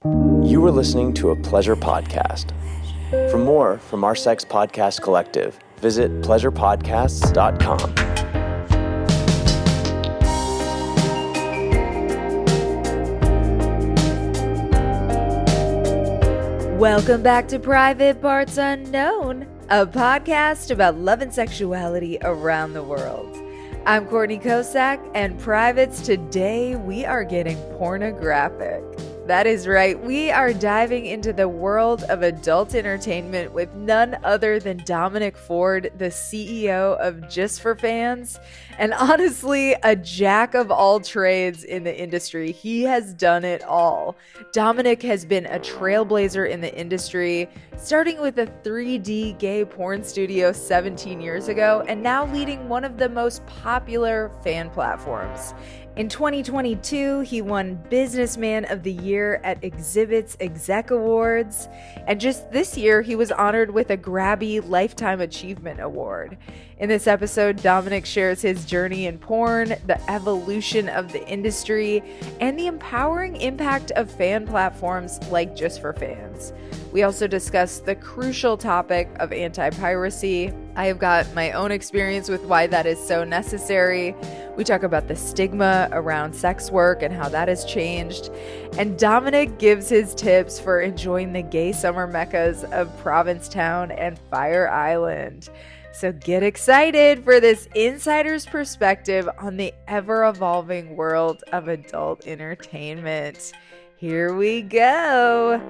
You are listening to a Pleasure podcast. For more from our Sex Podcast Collective, visit pleasurepodcasts.com. Welcome back to Private Parts Unknown, a podcast about love and sexuality around the world. I'm Courtney Kocak, and privates, today we are getting pornographic. That is right, we are diving into the world of adult entertainment with none other than Dominic Ford, the CEO of JustFor.Fans, and honestly, a jack of all trades in the industry. He has done it all. Dominic has been a trailblazer in the industry, starting with a 3D gay porn studio 17 years ago, and now leading one of the most popular fan platforms. In 2022, he won Businessman of the Year at XBIZ Exec Awards, and just this year, he was honored with a Grabby Lifetime Achievement Award. In this episode, Dominic shares his journey in porn, the evolution of the industry, and the empowering impact of fan platforms like JustFor.Fans. We also discuss the crucial topic of anti-piracy. I have got my own experience with why that is so necessary. We talk about the stigma around sex work and how that has changed. And Dominic gives his tips for enjoying the gay summer meccas of Provincetown and Fire Island. So get excited for this insider's perspective on the ever-evolving world of adult entertainment. Here we go.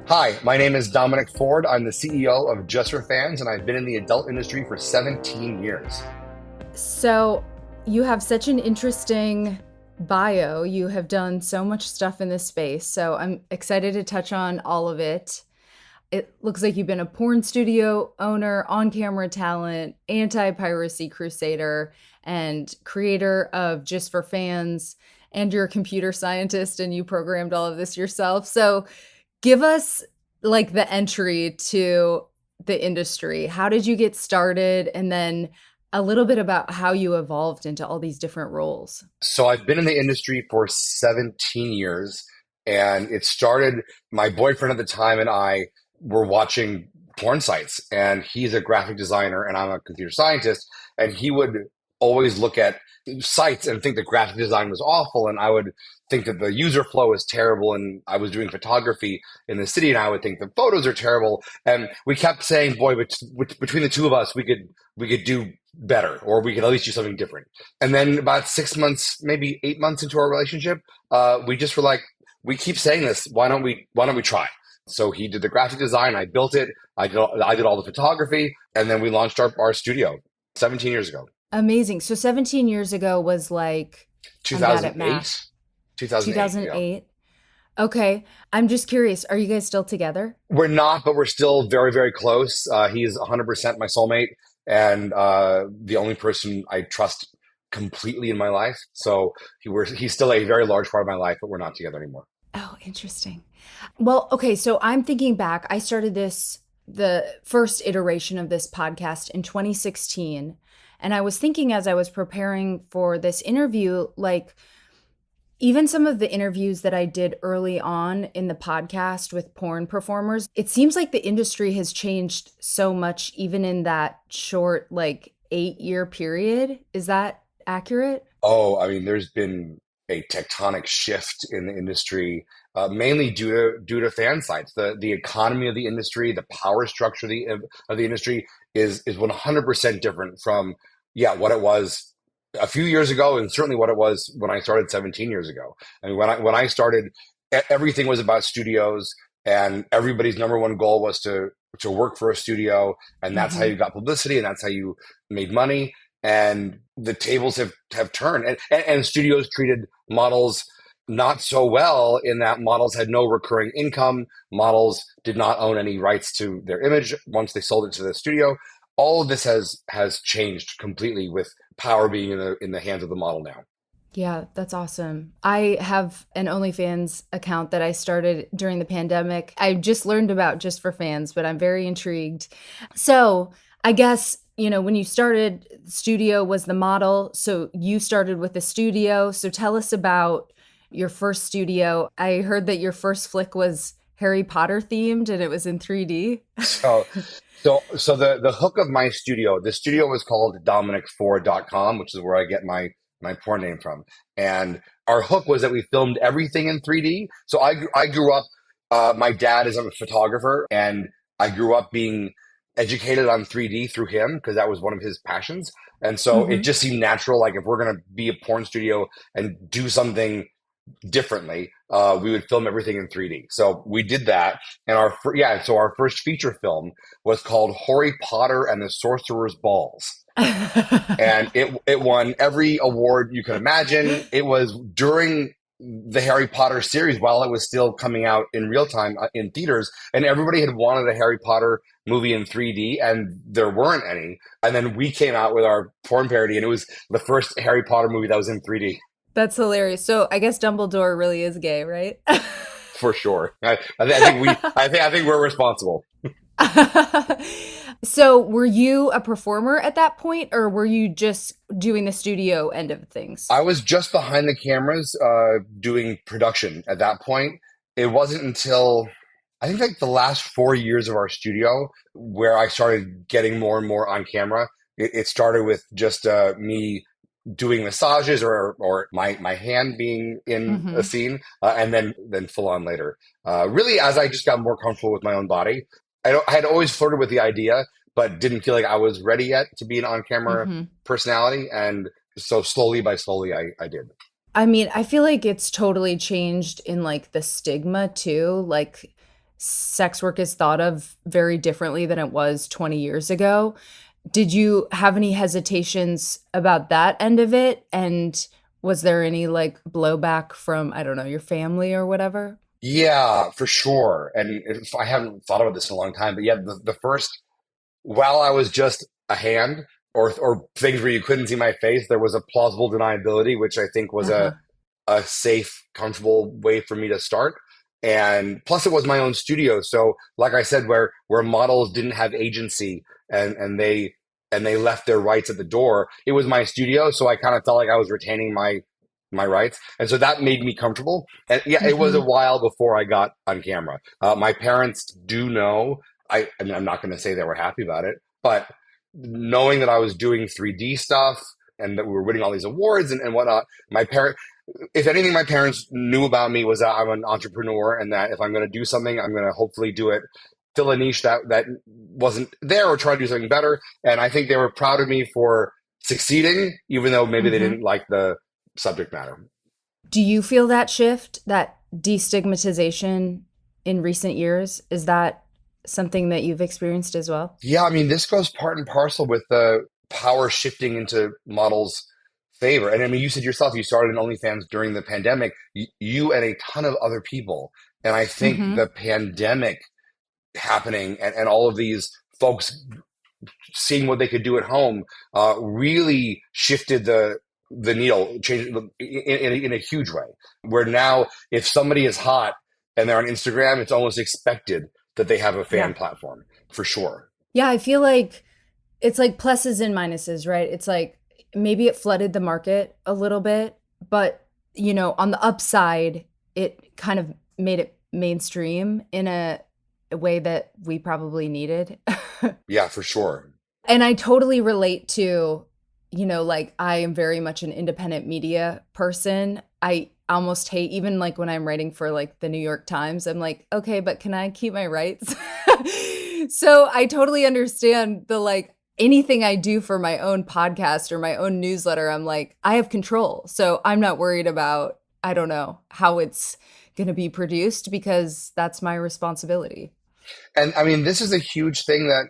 Hi, my name is Dominic Ford. I'm the CEO of JustFor.Fans, and I've been in the adult industry for 17 years. So you have such an interesting bio. You have done so much stuff in this space. So I'm excited to touch on all of it. It looks like you've been a porn studio owner, on-camera talent, anti-piracy crusader, and creator of JustFor.Fans, and you're a computer scientist and you programmed all of this yourself. So give us like the entry to the industry. How did you get started? And then a little bit about how you evolved into all these different roles. So I've been in the industry for 17 years, and it started, my boyfriend at the time and I were watching porn sites, and he's a graphic designer and I'm a computer scientist, and he would always look at sites and think that graphic design was awful, and I would think that the user flow is terrible, and I was doing photography in the city and I would think the photos are terrible, and we kept saying, boy, between the two of us we could do better, or we could at least do something different. And then about 6 months, maybe 8 months into our relationship, we just were like, we keep saying this, why don't we try? So he did the graphic design, I built it, I did all the photography, and then we launched our studio 17 years ago. Amazing. So 17 years ago was like 2008. 2008. Yeah. Okay. I'm just curious, are you guys still together? We're not, but we're still very, very close. He is 100% my soulmate, and the only person I trust completely in my life. So he's still a very large part of my life, but we're not together anymore. Oh, interesting. Well, okay. So I'm thinking back. I started the first iteration of this podcast in 2016. And I was thinking as I was preparing for this interview, like even some of the interviews that I did early on in the podcast with porn performers, it seems like the industry has changed so much, even in that short, like 8-year period. Is that accurate? Oh, I mean, there's been a tectonic shift in the industry, mainly due to fan sites. The economy of the industry, the power structure of the industry is 100% different from what it was a few years ago, and certainly what it was when I started 17 years ago. I mean, when I started, everything was about studios, and everybody's number one goal was to work for a studio, and that's how you got publicity, and that's how you made money. And the tables have turned, and studios treated models not so well, in that models had no recurring income. Models did not own any rights to their image once they sold it to the studio. All of this has changed completely, with power being in the hands of the model now. Yeah, that's awesome. I have an OnlyFans account that I started during the pandemic. I just learned about JustFor.Fans, but I'm very intrigued. So I guess, when you started, studio was the model. So you started with the studio. So tell us about, your first studio. I heard that your first flick was Harry Potter themed and it was in 3D. So, the hook of my studio, the studio was called DominicFord.com, which is where I get my porn name from. And our hook was that we filmed everything in 3D. So I grew up, my dad is a photographer, and I grew up being educated on 3D through him because that was one of his passions. And so it just seemed natural. Like, if we're going to be a porn studio and do something differently, we would film everything in 3D. So we did that. And so our first feature film was called Harry Potter and the Sorcerer's Balls. And it won every award you could imagine. It was during the Harry Potter series while it was still coming out in real time in theaters, and everybody had wanted a Harry Potter movie in 3D, and there weren't any. And then we came out with our porn parody, and it was the first Harry Potter movie that was in 3D. That's hilarious. So I guess Dumbledore really is gay, right? For sure. I think we're responsible. So were you a performer at that point, or were you just doing the studio end of things? I was just behind the cameras doing production at that point. It wasn't until I think like the last 4 years of our studio where I started getting more and more on camera. It started with just me doing massages or my hand being in a scene, and then full on later. Really, as I just got more comfortable with my own body. I had always flirted with the idea, but didn't feel like I was ready yet to be an on-camera personality. And so slowly I did. I mean, I feel like it's totally changed in like the stigma too. Like, sex work is thought of very differently than it was 20 years ago. Did you have any hesitations about that end of it? And was there any like blowback from, I don't know, your family or whatever? Yeah, for sure. And I haven't thought about this in a long time, but yeah, the first, while I was just a hand or things where you couldn't see my face, there was a plausible deniability, which I think was a safe, comfortable way for me to start. And plus it was my own studio. So like I said, where models didn't have agency and they left their rights at the door, it was my studio. So I kind of felt like I was retaining my rights. And so that made me comfortable. And yeah, it was a while before I got on camera. My parents do know, I mean, I'm not going to say they were happy about it, but knowing that I was doing 3D stuff and that we were winning all these awards and whatnot, if anything, my parents knew about me was that I'm an entrepreneur and that if I'm going to do something, I'm going to hopefully do it, fill a niche that wasn't there or try to do something better. And I think they were proud of me for succeeding, even though maybe they didn't like the subject matter. Do you feel that shift, that destigmatization in recent years? Is that something that you've experienced as well? Yeah, I mean, this goes part and parcel with the power shifting into models' favor. And I mean, you said yourself, you started in OnlyFans during the pandemic, you and a ton of other people. And I think the pandemic happening and all of these folks seeing what they could do at home really shifted the needle, changed in a huge way. Where now, if somebody is hot and they're on Instagram, it's almost expected that they have a fan platform, for sure. Yeah, I feel like it's like pluses and minuses, right? It's like maybe it flooded the market a little bit, but you know, on the upside, it kind of made it mainstream in a way that we probably needed. Yeah, for sure. And I totally relate to, you know, like I am very much an independent media person. I almost hate, even like when I'm writing for like the New York Times, I'm like, okay, but can I keep my rights? So I totally understand the like anything I do for my own podcast or my own newsletter, I'm like, I have control. So I'm not worried about, I don't know, how it's going to be produced because that's my responsibility. And I mean, this is a huge thing that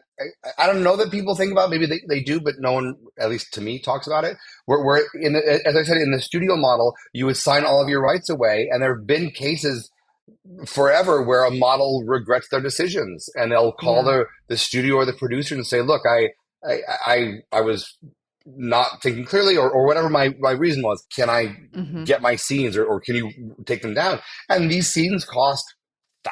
I don't know that people think about. Maybe they do, but no one, at least to me, talks about it. Where as I said, in the studio model, you would sign all of your rights away. And there have been cases forever where a model regrets their decisions and they'll call the studio or the producer and say, look, I was not thinking clearly or whatever my reason was. Can I get my scenes or can you take them down? And these scenes cost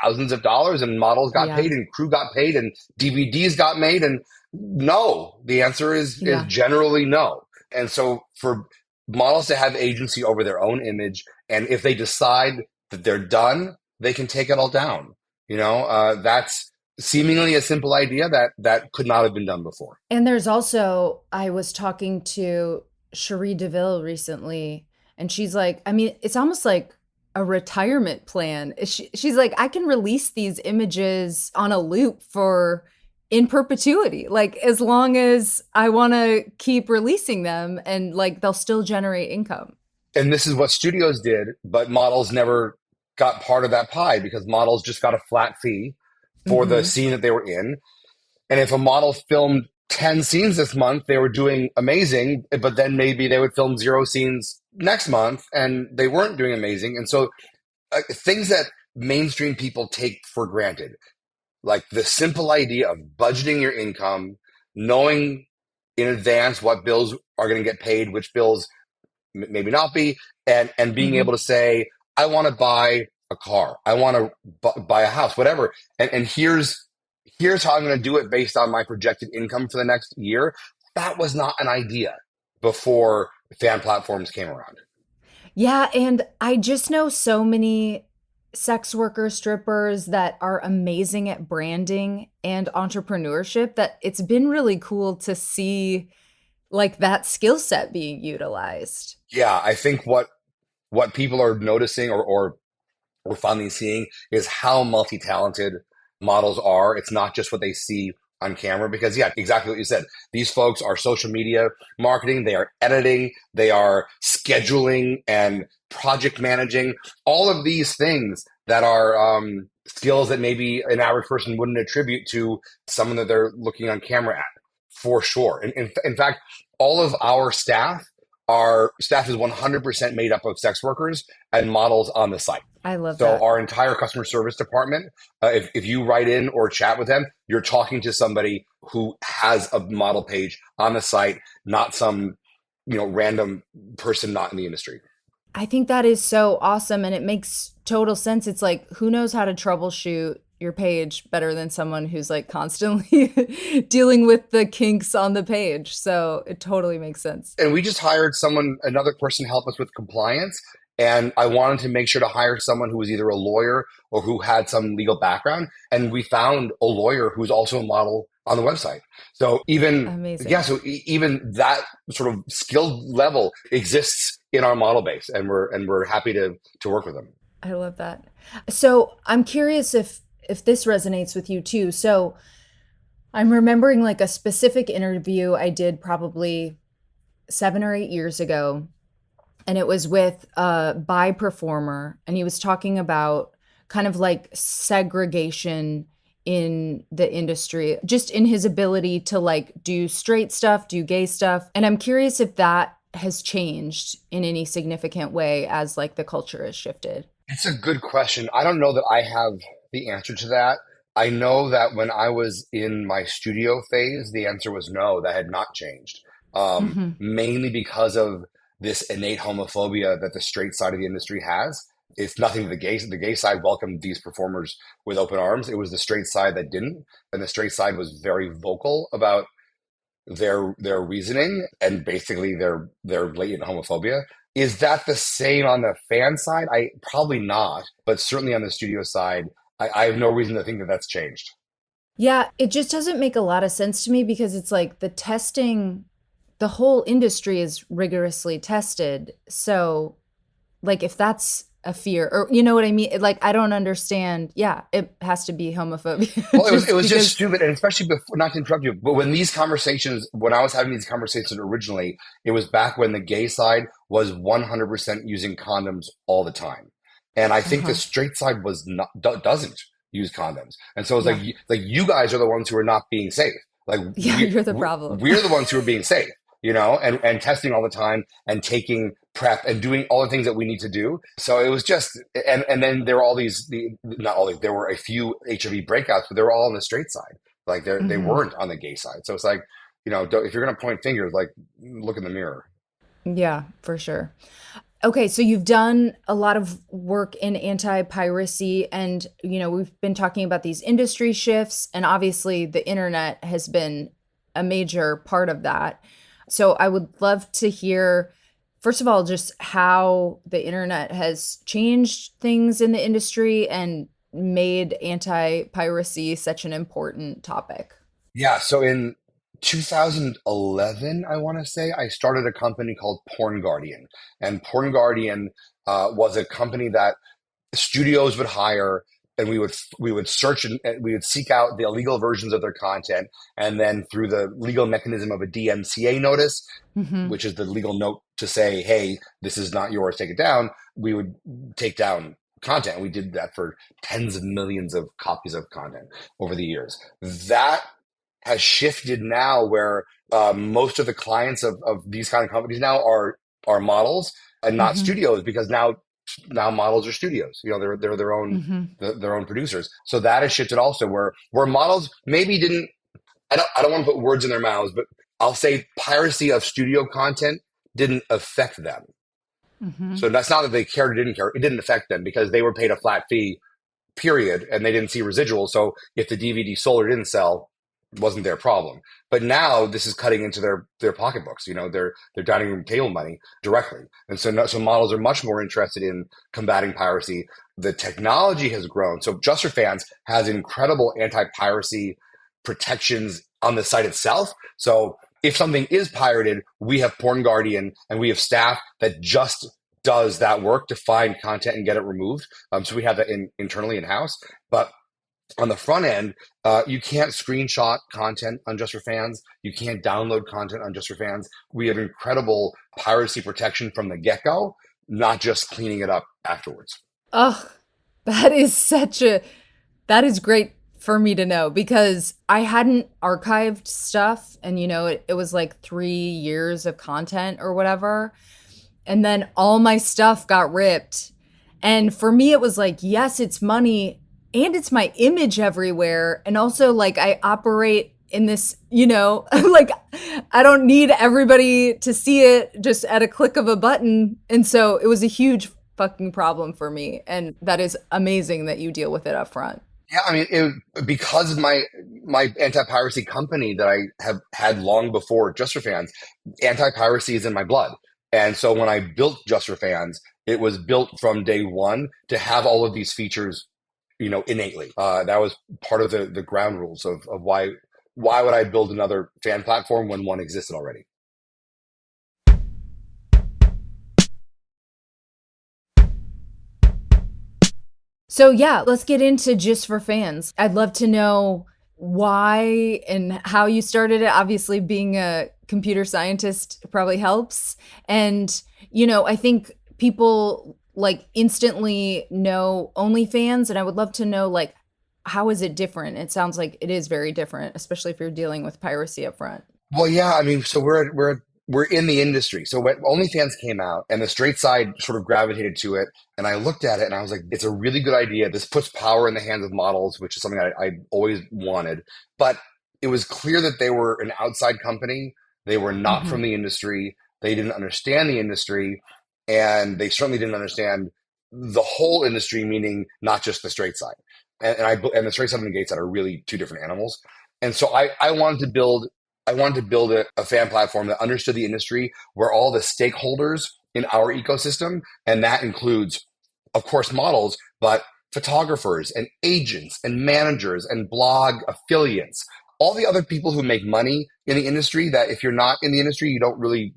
thousands of dollars and models got paid and crew got paid and DVDs got made. And no, the answer is generally no. And so for models to have agency over their own image And if they decide that they're done, they can take it all down. That's seemingly a simple idea that could not have been done before. And there's also, I was talking to Cherie DeVille recently, and she's like, I mean, it's almost like a retirement plan. She's like, I can release these images on a loop for in perpetuity, like as long as I want to keep releasing them, and like they'll still generate income. And this is what studios did, but models never got part of that pie because models just got a flat fee for the scene that they were in. And if a model filmed 10 scenes this month, they were doing amazing, but then maybe they would film 0 scenes next month and they weren't doing amazing. And so things that mainstream people take for granted, like the simple idea of budgeting your income, knowing in advance what bills are going to get paid, which bills maybe not be, and being able to say, I want to buy a car, I want to buy a house, whatever. And here's how I'm going to do it based on my projected income for the next year. That was not an idea before fan platforms came around. Yeah, and I just know so many sex workers, strippers that are amazing at branding and entrepreneurship that it's been really cool to see like that skill set being utilized. Yeah, I think what people are noticing or finally seeing is how multi-talented models are. It's not just what they see on camera, because yeah, exactly what you said. These folks are social media marketing, they are editing, they are scheduling and project managing, all of these things that are skills that maybe an average person wouldn't attribute to someone that they're looking on camera at, for sure. And in fact, all of our staff is 100% made up of sex workers and models on the site. I love that. So our entire customer service department, if you write in or chat with them, you're talking to somebody who has a model page on the site, not some random person not in the industry. I think that is so awesome, and it makes total sense. It's like, who knows how to troubleshoot your page better than someone who's like constantly dealing with the kinks on the page. So it totally makes sense. And we just hired another person to help us with compliance. And I wanted to make sure to hire someone who was either a lawyer or who had some legal background. And we found a lawyer who's also a model on the website. So even that sort of skilled level exists in our model base, and we're happy to work with them. I love that. So I'm curious if this resonates with you too. So I'm remembering like a specific interview I did probably 7 or 8 years ago. And it was with a bi performer, and he was talking about kind of like segregation in the industry, just in his ability to like do straight stuff, do gay stuff. And I'm curious if that has changed in any significant way as like the culture has shifted. It's a good question. I don't know that I have the answer to that. I know that when I was in my studio phase, the answer was no, that had not changed. Mainly because of this innate homophobia that the straight side of the industry has. It's nothing to the gay. The gay side welcomed these performers with open arms. It was the straight side that didn't. And the straight side was very vocal about their reasoning and basically their blatant homophobia. Is that the same on the fan side? Probably not, but certainly on the studio side, I have no reason to think that that's changed. Yeah, it just doesn't make a lot of sense to me, because it's like the testing, the whole industry is rigorously tested. So like if that's a fear, or you know what I mean? Like, I don't understand. Yeah, it has to be homophobia. Well, it was just stupid. And especially before, not to interrupt you, but when I was having these conversations originally, it was back when the gay side was 100% using condoms all the time. And I think the straight side doesn't use condoms. And so it's like you guys are the ones who are not being safe. Like, you're the problem. We're the ones who are being safe, and testing all the time and taking prep and doing all the things that we need to do. So it was just, and then there were all these, there were a few HIV breakouts, but they were all on the straight side. Like they weren't on the gay side. So it's like, if you're going to point fingers, like look in the mirror. Yeah, for sure. Okay, so you've done a lot of work in anti-piracy, and we've been talking about these industry shifts, and obviously the internet has been a major part of that. So I would love to hear first of all, just how the internet has changed things in the industry and made anti-piracy such an important topic. Yeah, so in 2011, I want to say, I started a company called Porn Guardian. And Porn Guardian was a company that studios would hire, and we would search and we would seek out the illegal versions of their content, and then through the legal mechanism of a DMCA notice, Mm-hmm. which is the legal note to say, hey, this is not yours, take it down, we would take down content. We did that for tens of millions of copies of content over the years. That has shifted now where most of the clients of these kind of companies now are models and not Mm-hmm. studios, because now models are studios. They're their own Mm-hmm. their own producers. So that has shifted also where models maybe didn't. I don't want to put words in their mouths, but I'll say piracy of studio content didn't affect them. Mm-hmm. So that's not that they cared or didn't care. It didn't affect them because they were paid a flat fee, period, and they didn't see residuals. So if the DVD sold or didn't sell, it wasn't their problem. But now this is cutting into their pocketbooks, their dining room table money directly. And so models are much more interested in combating piracy. The technology has grown. So JustFor.Fans has incredible anti-piracy protections on the site itself. So if something is pirated, we have Porn Guardian and we have staff that just does that work to find content and get it removed. So we have that internally in-house. But on the front end, you can't screenshot content on JustFor.Fans. You can't download content on JustFor.Fans. We have incredible piracy protection from the get-go, not just cleaning it up afterwards. Oh, that is great for me to know, because I hadn't archived stuff, and it was like 3 years of content or whatever. And then all my stuff got ripped. And for me, it was like, yes, it's money and it's my image everywhere. And also, like, I operate in this, like, I don't need everybody to see it just at a click of a button. And so it was a huge fucking problem for me. And that is amazing that you deal with it up front. Yeah, I mean, because of my anti-piracy company that I have had long before JustFor.Fans, anti-piracy is in my blood. And so when I built JustFor.Fans, it was built from day one to have all of these features, innately. That was part of the ground rules of why would I build another fan platform when one existed already. So yeah, let's get into JustFor.Fans. I'd love to know why and how you started it. Obviously, being a computer scientist probably helps. And, I think people like instantly know OnlyFans, and I would love to know, like, how is it different? It sounds like it is very different, especially if you're dealing with piracy up front. Well, yeah, I mean, so we're in the industry. So when OnlyFans came out and the straight side sort of gravitated to it, and I looked at it and I was like, it's a really good idea. This puts power in the hands of models, which is something I always wanted. But it was clear that they were an outside company. They were not from the industry. They didn't understand the industry, and they certainly didn't understand the whole industry, meaning not just the straight side. And the straight side and the gay side are really two different animals. And so I wanted to build a fan platform that understood the industry, where all the stakeholders in our ecosystem, and that includes, of course, models, but photographers and agents and managers and blog affiliates, all the other people who make money in the industry, that if you're not in the industry, you don't really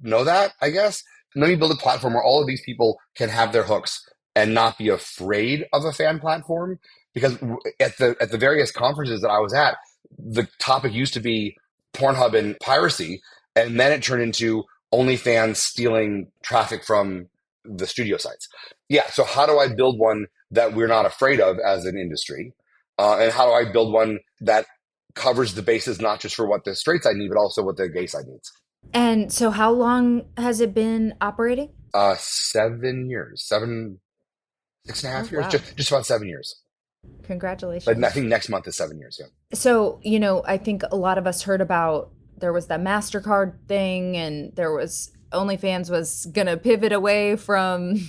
know that, I guess. And let me build a platform where all of these people can have their hooks and not be afraid of a fan platform. Because at the various conferences that I was at, the topic used to be Pornhub and piracy, and then it turned into OnlyFans stealing traffic from the studio sites. Yeah, so how do I build one that we're not afraid of as an industry? And how do I build one that covers the bases, not just for what the straight side needs, but also what the gay side needs? And so how long has it been operating? 7 years, 6.5 years, Wow. just about 7 years. Congratulations. But I think next month is 7 years. Yeah. So, I think a lot of us heard about, there was that MasterCard thing, and there was OnlyFans was going to pivot away from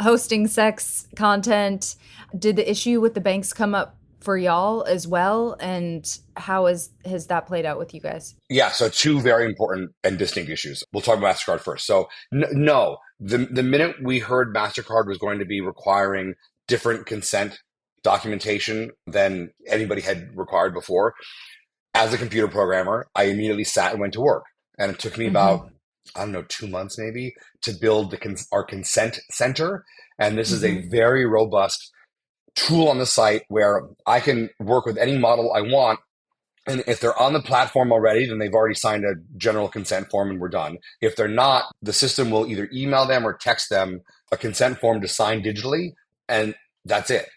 hosting sex content. Did the issue with the banks come up for y'all as well? And how has that played out with you guys? Yeah, so two very important and distinct issues. We'll talk about MasterCard first. So no, the minute we heard MasterCard was going to be requiring different consent documentation than anybody had required before, as a computer programmer, I immediately sat and went to work. And it took me about, I don't know, 2 months maybe to build our consent center. And this is a very robust tool on the site where I can work with any model I want. And if they're on the platform already, then they've already signed a general consent form and we're done. If they're not, the system will either email them or text them a consent form to sign digitally, and that's it.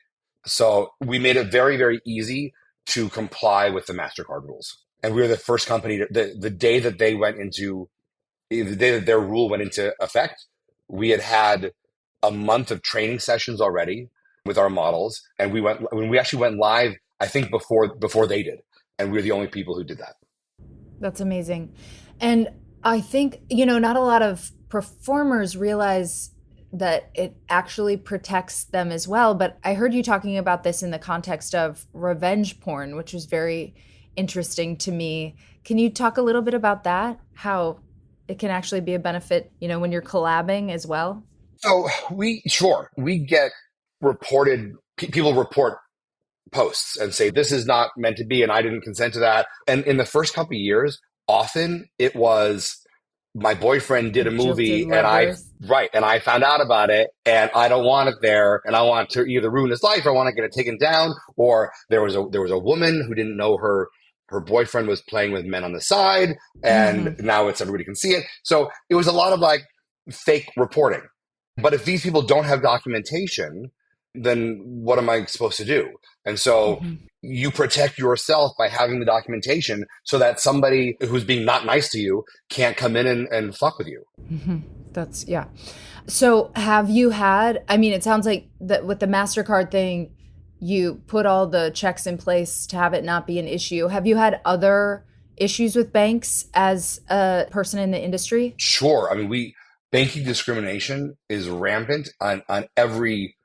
So we made it very, very easy to comply with the MasterCard rules. And we were the first company the day that the day that their rule went into effect, we had a month of training sessions already with our models. And we actually went live, I think before they did. And we're the only people who did that. That's amazing. And I think, not a lot of performers realize that it actually protects them as well. But I heard you talking about this in the context of revenge porn, which was very interesting to me. Can you talk a little bit about that? How it can actually be a benefit, when you're collabing as well? So we get people report posts and say, this is not meant to be, and I didn't consent to that. And in the first couple of years, often it was, my boyfriend did a movie and I found out about it and I don't want it there, and I want to either ruin his life or I want to get it taken down. Or there was a woman who didn't know her boyfriend was playing with men on the side, and now everybody can see it. So it was a lot of like fake reporting. But if these people don't have documentation, then what am I supposed to do? And so you protect yourself by having the documentation so that somebody who's being not nice to you can't come in and fuck with you. Yeah. So have you had, it sounds like that with the MasterCard thing, you put all the checks in place to have it not be an issue. Have you had other issues with banks as a person in the industry? Sure. Banking discrimination is rampant on every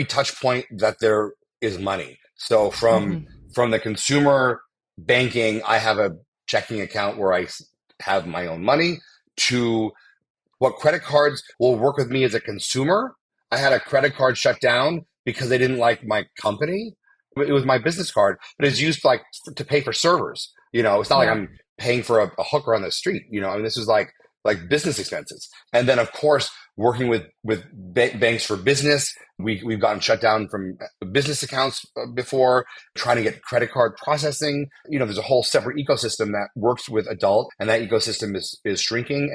touch point that there is money. So from the consumer banking, I have a checking account where I have my own money, to what credit cards will work with me as a consumer. I had a credit card shut down because they didn't like my company. It was my business card, but it's used to pay for servers. It's not like I'm paying for a hooker on the street. This is like business expenses. And then, of course, working with banks for business, we've gotten shut down from business accounts before, trying to get credit card processing. There's a whole separate ecosystem that works with adult, and that ecosystem is shrinking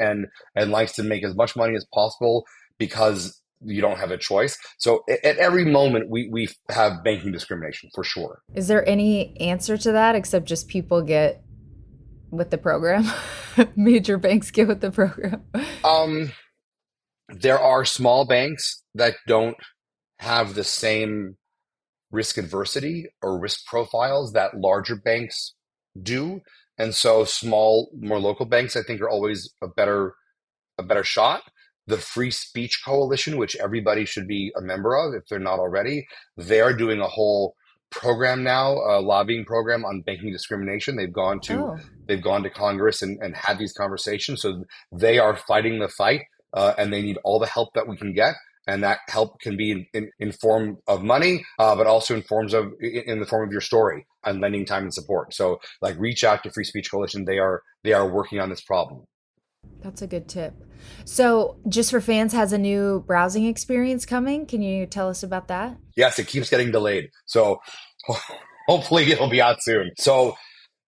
and likes to make as much money as possible because you don't have a choice. So at every moment, we have banking discrimination for sure. Is there any answer to that except just people get with the program? Major banks get with the program? There are small banks that don't have the same risk adversity or risk profiles that larger banks do. And so small, more local banks, I think, are always a better shot. The Free Speech Coalition, which everybody should be a member of if they're not already, they're doing a whole program now, a lobbying program on banking discrimination. They've gone to Congress and had these conversations. So they are fighting the fight, and they need all the help that we can get. And that help can be in form of money, but also in the form of your story and lending time and support. So reach out to Free Speech Coalition. They are working on this problem. That's a good tip. So JustFor.Fans has a new browsing experience coming. Can you tell us about that? Yes, it keeps getting delayed. So hopefully it'll be out soon. So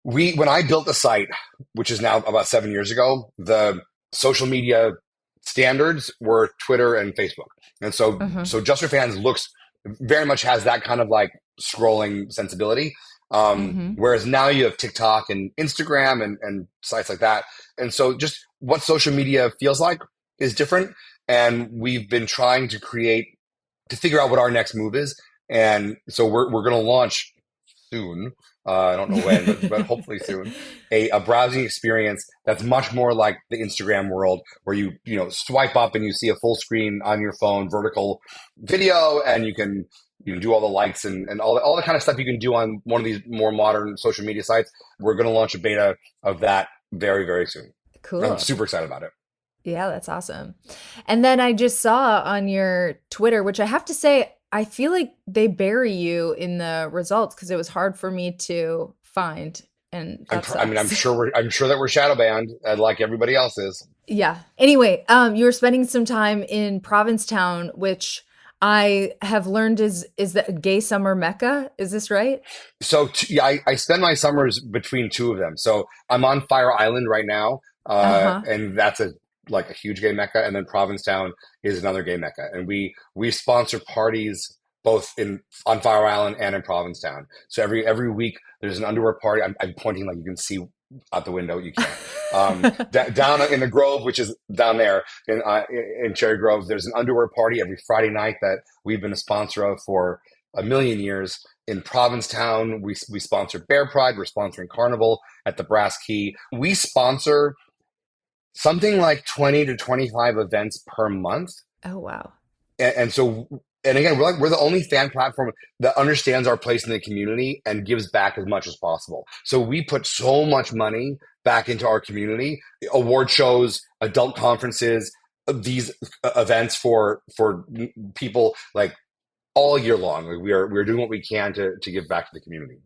when I built the site, which is now about 7 years ago, the social media standards were Twitter and Facebook. And so JustFor.Fans very much has that kind of scrolling sensibility. Whereas now you have TikTok and Instagram and sites like that. And so just what social media feels like is different. And we've been trying to figure out what our next move is. And so we're going to launch soon. I don't know when, but hopefully soon, a browsing experience that's much more like the Instagram world, where you swipe up and you see a full screen on your phone, vertical video, and you can You can do all the likes and all the kind of stuff you can do on one of these more modern social media sites. We're going to launch a beta of that very, very soon. Cool. I'm super excited about it. Yeah, that's awesome. And then I just saw on your Twitter, which I have to say, I feel like they bury you in the results because it was hard for me to find. And I'm sure that we're shadow banned, like everybody else is. Yeah. Anyway, you were spending some time in Provincetown, which I have learned is the gay summer mecca. Is this right? So I spend my summers between two of them. So I'm on Fire Island right now, and that's a huge gay mecca, and then Provincetown is another gay mecca, and we sponsor parties both on Fire Island and in Provincetown. So every week there's an underwear party. I'm pointing like you can see out the window. You can't. Down in the Grove, which is down there in Cherry Grove, there's an underwear party every Friday night that we've been a sponsor of for a million years. In Provincetown, we sponsor Bear Pride. We're sponsoring Carnival at the Brass Key. We sponsor something like 20 to 25 events per month. Oh, wow. And again, we're the only fan platform that understands our place in the community and gives back as much as possible. So we put so much money back into our community, award shows, adult conferences, these events for people like all year long. We're doing what we can to give back to the community.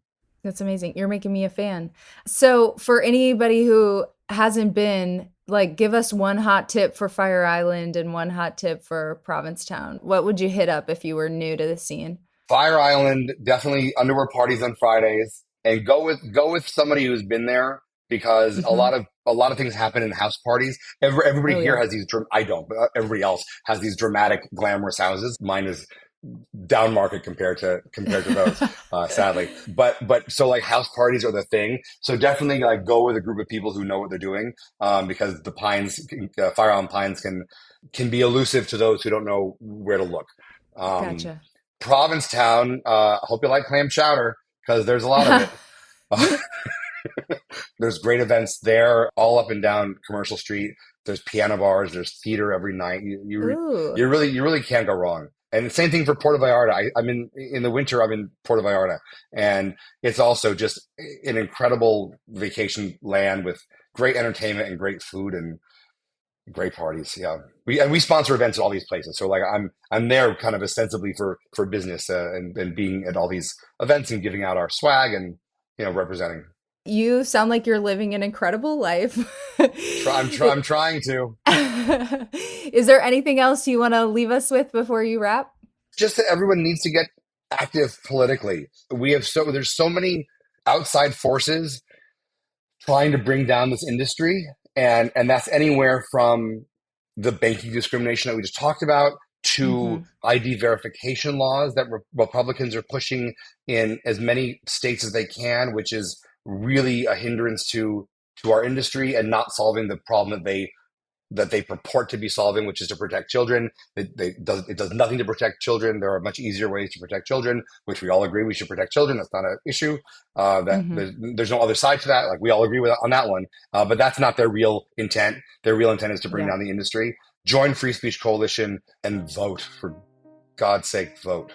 That's amazing. You're making me a fan. So for anybody who hasn't been, give us one hot tip for Fire Island and one hot tip for Provincetown. What would you hit up if you were new to the scene? Fire Island, definitely underwear parties on Fridays, and go with somebody who's been there, because a lot of things happen in house parties. Everybody here has these. I don't, but everybody else has these dramatic, glamorous houses. Mine is down market compared to those, sadly. But so house parties are the thing. So definitely go with a group of people who know what they're doing, because the Pines, Fire Island Pines can be elusive to those who don't know where to look. Gotcha. Provincetown, hope you like clam chowder, because there's a lot of it. There's great events there, all up and down Commercial Street. There's piano bars. There's theater every night. You really can't go wrong. And the same thing for Puerto Vallarta. I'm in the winter, I'm in Puerto Vallarta, and it's also just an incredible vacation land with great entertainment and great food and great parties. Yeah, we sponsor events at all these places. So I'm there kind of ostensibly for business, and being at all these events and giving out our swag and representing. You sound like you're living an incredible life. I'm trying to. Is there anything else you want to leave us with before you wrap? Just that everyone needs to get active politically. There's so many outside forces trying to bring down this industry, and that's anywhere from the banking discrimination that we just talked about to ID verification laws that Republicans are pushing in as many states as they can, which is really a hindrance to our industry and not solving the problem that they purport to be solving, which is to protect children. It does nothing to protect children. There are much easier ways to protect children, which we all agree we should protect children. That's not an issue. There's no other side to that. We all agree on that one. But that's not their real intent. Their real intent is to bring down the industry. Join Free Speech Coalition and vote. For God's sake, vote.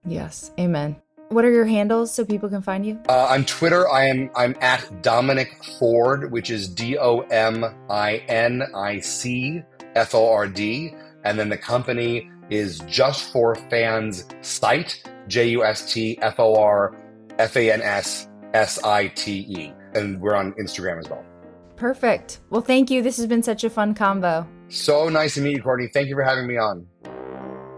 Yes. Amen. What are your handles so people can find you? On Twitter, I'm at Dominic Ford, which is DOMINICFORD. And then the company is JustFor.Fans site, JustForFansSite. And we're on Instagram as well. Perfect. Well, thank you. This has been such a fun combo. So nice to meet you, Courtney. Thank you for having me on.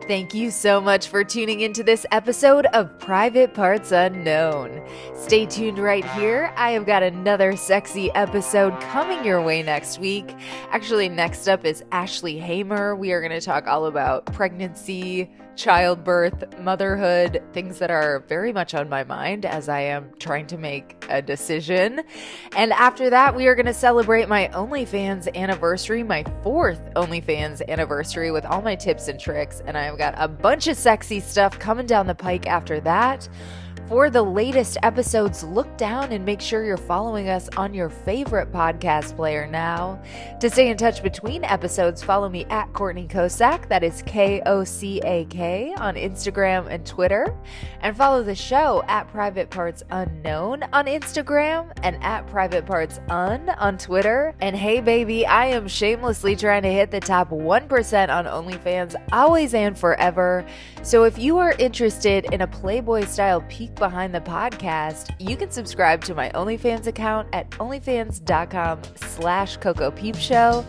Thank you so much for tuning into this episode of Private Parts Unknown. Stay tuned right here. I have got another sexy episode coming your way next week. Actually, next up is Ashley Hamer. We are going to talk all about pregnancy, childbirth, motherhood, things that are very much on my mind as I am trying to make a decision. And after that, we are going to celebrate my OnlyFans anniversary, my 4th OnlyFans anniversary, with all my tips and tricks. And I've got a bunch of sexy stuff coming down the pike after that. For the latest episodes, look down and make sure you're following us on your favorite podcast player now. To stay in touch between episodes, follow me at Courtney Kocak, that is Kocak, on Instagram and Twitter. And follow the show at Private Parts Unknown on Instagram and at Private Parts Un on Twitter. And hey baby, I am shamelessly trying to hit the top 1% on OnlyFans, always and forever. So if you are interested in a Playboy style peek behind the podcast, you can subscribe to my OnlyFans account at onlyfans.com/CocoPeepShow.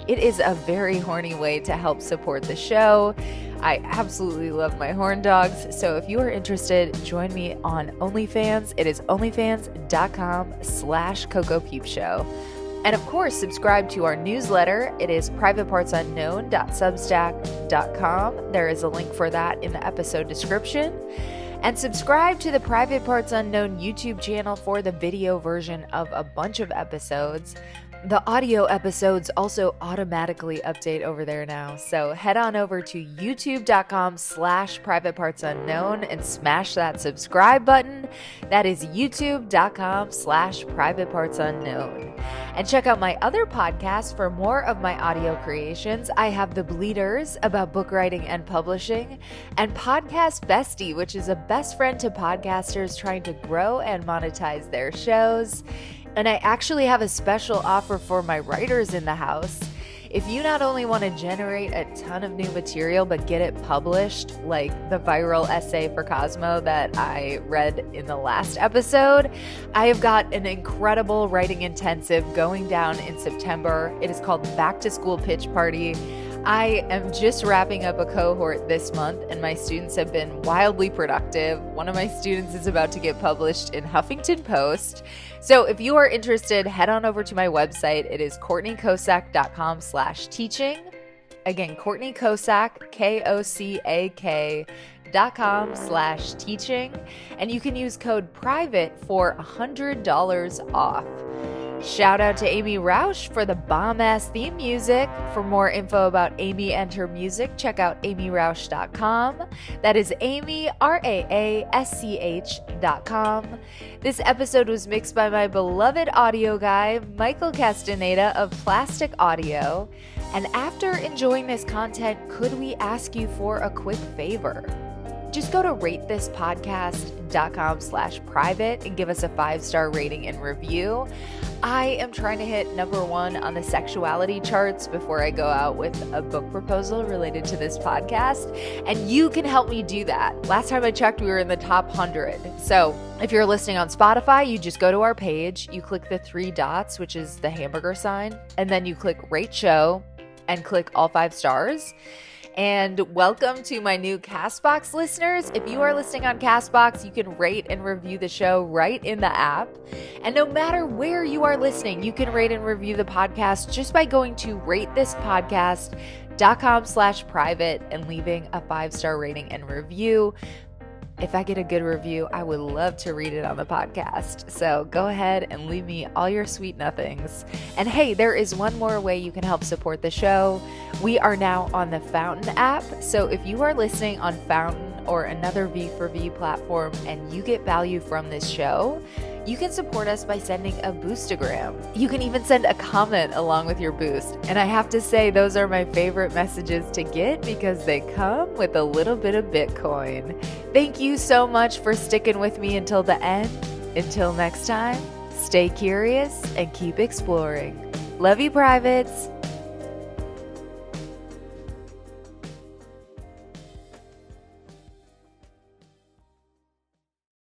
It is a very horny way to help support the show. I absolutely love my horn dogs. So if you are interested, join me on OnlyFans. It is onlyfans.com/CocoPeepShow. And of course, subscribe to our newsletter. It is privatepartsunknown.substack.com. There is a link for that in the episode description. And subscribe to the Private Parts Unknown YouTube channel for the video version of a bunch of episodes. The audio episodes also automatically update over there now. So head on over to youtube.com/privatepartsunknown and smash that subscribe button. That is youtube.com/privatepartsunknown. And check out my other podcast for more of my audio creations. I have The Bleeders about book writing and publishing, and Podcast Bestie, which is a best friend to podcasters trying to grow and monetize their shows. And I actually have a special offer for my writers in the house. If you not only want to generate a ton of new material, but get it published, like the viral essay for Cosmo that I read in the last episode, I have got an incredible writing intensive going down in September. It is called Back to School Pitch Party. I am just wrapping up a cohort this month, and my students have been wildly productive. One of my students is about to get published in Huffington Post. So if you are interested, head on over to my website. It is CourtneyKocak.com/teaching. Again, Courtney Kocak, KOCAK.com/teaching. And you can use code PRIVATE for $100 off. Shout out to Amy Rausch for the bomb-ass theme music. For more info about Amy and her music, check out amyrausch.com. That is Amy, RAASCH.com. This episode was mixed by my beloved audio guy, Michael Castaneda of Plastic Audio. And after enjoying this content, could we ask you for a quick favor? Just go to ratethispodcast.com/private and give us a 5-star rating and review. I am trying to hit #1 on the sexuality charts before I go out with a book proposal related to this podcast, and you can help me do that. Last time I checked, we were in the top 100. So if you're listening on Spotify, you just go to our page, you click the 3 dots, which is the hamburger sign, and then you click Rate Show and click all 5 stars. And welcome to my new CastBox listeners. If you are listening on CastBox, you can rate and review the show right in the app. And no matter where you are listening, you can rate and review the podcast just by going to ratethispodcast.com/private and leaving a 5-star rating and review. If I get a good review, I would love to read it on the podcast. So go ahead and leave me all your sweet nothings. And hey, there is one more way you can help support the show. We are now on the Fountain app. So if you are listening on Fountain or another V4V platform and you get value from this show, you can support us by sending a boostagram. You can even send a comment along with your boost. And I have to say, those are my favorite messages to get because they come with a little bit of Bitcoin. Thank you so much for sticking with me until the end. Until next time, stay curious and keep exploring. Love you, privates.